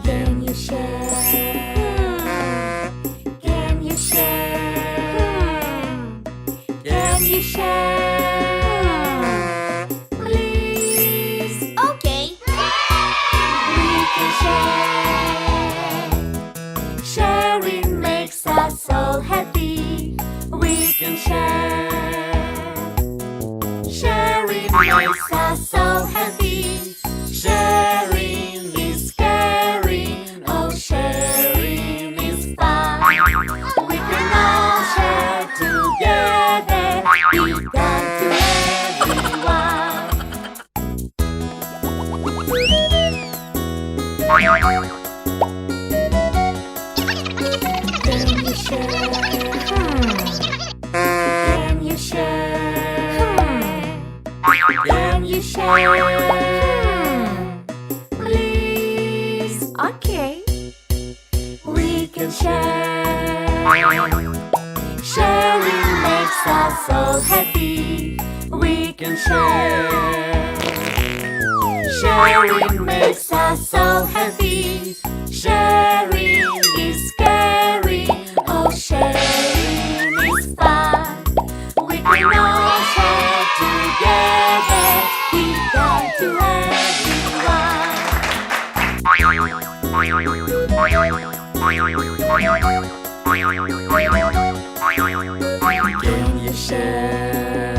Can you share? Can you share? Can you share? Please. Okay. We can share. Sharing makes us so happy. We can share. Sharing makes us so happy. Sharing is caring. Oh, sharing is fun. We can all share together. Be kind to everyone. Can you share? Can you share? Can you share? Please. Okay. We can share. Sharing makes us so happy. We can share. Sharing makes us so happy. Sharing is caring. Oh, sharing is fun. We can all share together. Be kind to everyone. Can you share?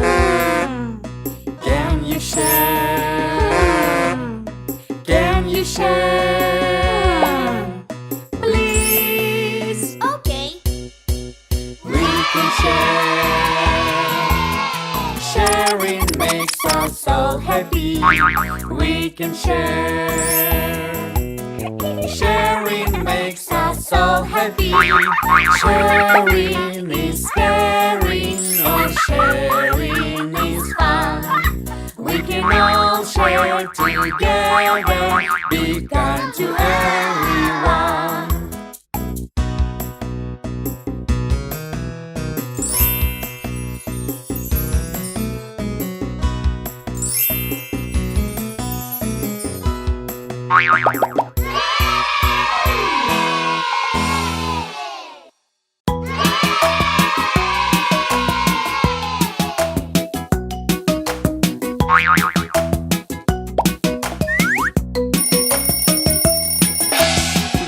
Can you share? Can you share? Please. Okay. We can share. Sharing makes us so happy. We can share. Sharing makes us so happy. Sharing is caring. Oh, sharing is fun. We can all share together. Be kind to everyone.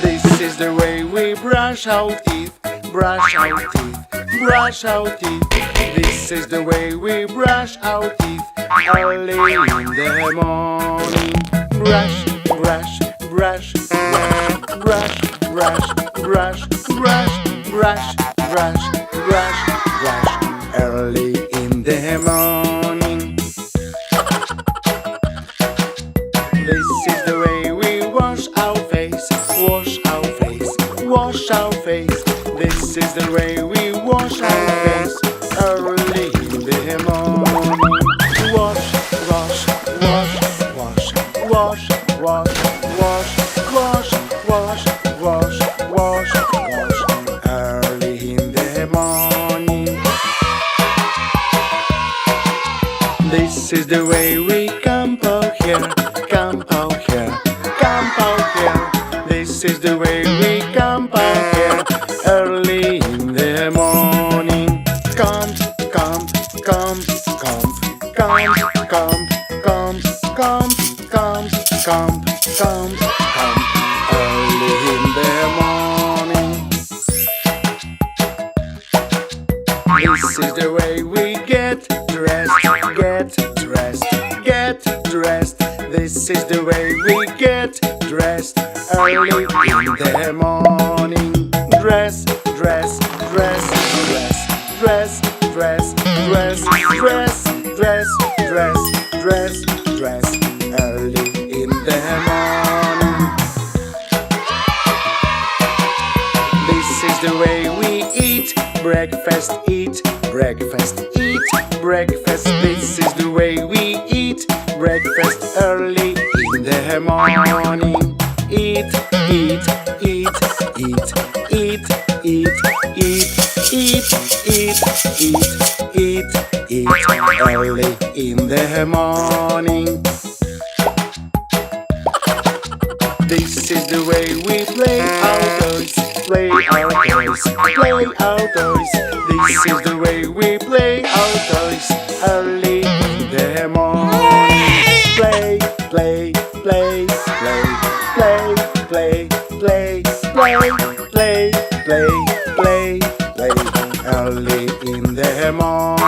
This is the way we brush our teeth, brush our teeth, brush our teeth. This is the way we brush our teeth early in the morning. Brush, brush, brush, brush, brush, brush, brush, brush, brush, brush, brush, early in the morning. This is the way we wash our face, wash our face, wash our face. This is the way we wash our face early in the morning. Wash, wash, wash, wash, wash, wash, wash, wash, wash, wash, wash, wash, early in the morning. This is the way we comb our hair, comb our hair, comb our hair. This is the way we comb our hair early in the morning. Comb, comb, comb, comb, comb, comb, comb, comb, comb, comb, comb, comb, early in the morning. This is the way we get dressed, get dressed, get dressed. This is the way we get dressed early in the morning. Dress, dress, dress, dress, dress, dress, dress, dress, dress, dress, dress, dress, early in the morning. This is the way we eat breakfast, eat breakfast, eat breakfast. This is the way we eat breakfast early in the morning. Eat, eat, eat, eat, eat, eat, eat, eat, eat, eat, eat, eat, early in the morning. the way we play our toys. Play our toys, play our toys. This is the way we play our toys. Early in the morning. Play, play, play, play, play, play, play, play, play, play, play, play. Early in the morning.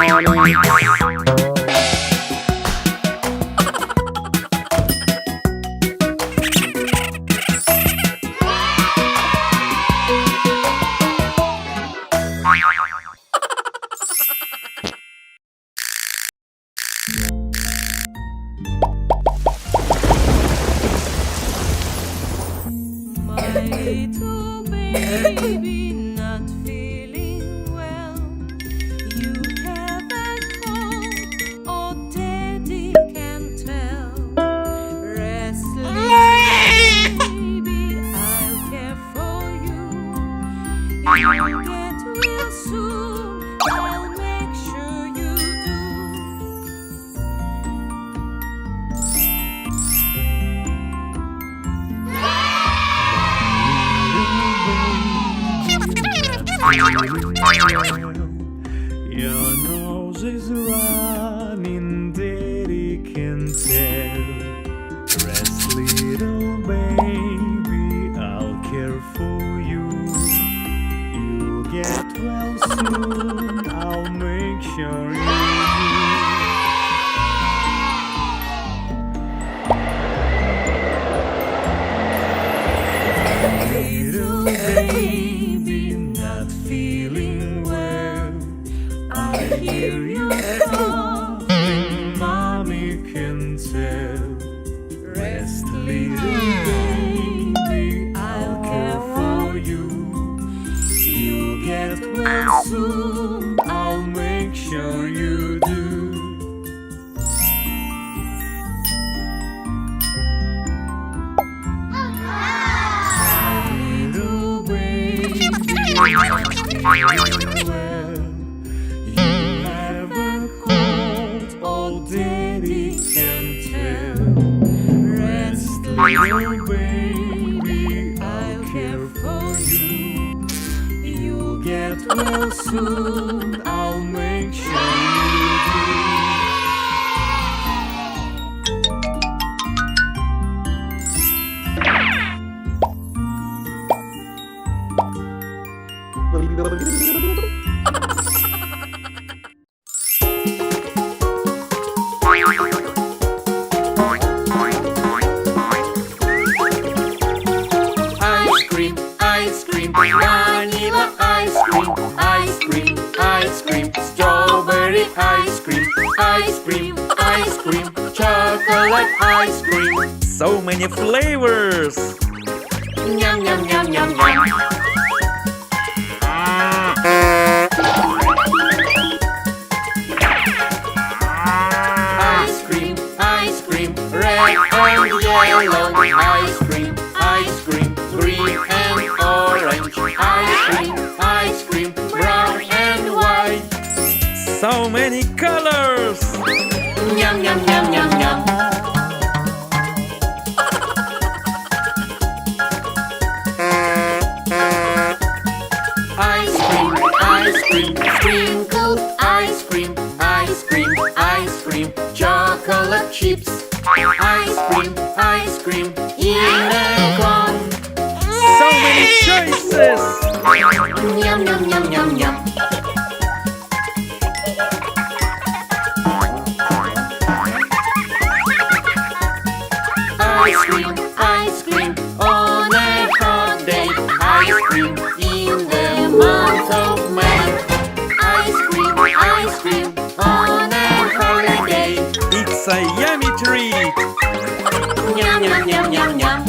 Little baby not feeling well. You have a cold, oh daddy can tell. Restless baby, I'll care for you. You'll get well soon, I'll make sure you Your nose is running, daddy can tell. Rest, little baby, I'll care for you. You'll get well soon, I'll make sure you do. Little baby, not feeling well. I hear you calling, mommy can tell. Rest, little baby, I'll care for you. You'll get well soon, I'll make sure you do. Little baby, well, you have a cold, oh daddy can tell. Rest, little baby, I'll care for you. You'll get well soon, I'll make sure you do. ice cream, vanilla ice cream, ice cream, ice cream, strawberry ice cream, ice cream, ice cream, chocolate ice cream. So many flavors! Yum yum yum yum yum. Ice cream, ice cream, red and yellow. Ice cream, ice cream, green and orange. Ice cream, brown and white. So many colors! Yum yum yum yum yum. Ice cream, sprinkled ice cream, ice cream, ice cream, chocolate chips. Ice cream, in a cone. So many choices! Yum yum yum yum yum. Ice cream on a hot day. Ice cream in the month of May. Ice cream on a holiday. It's a yummy treat! Yum yum yum yum yum.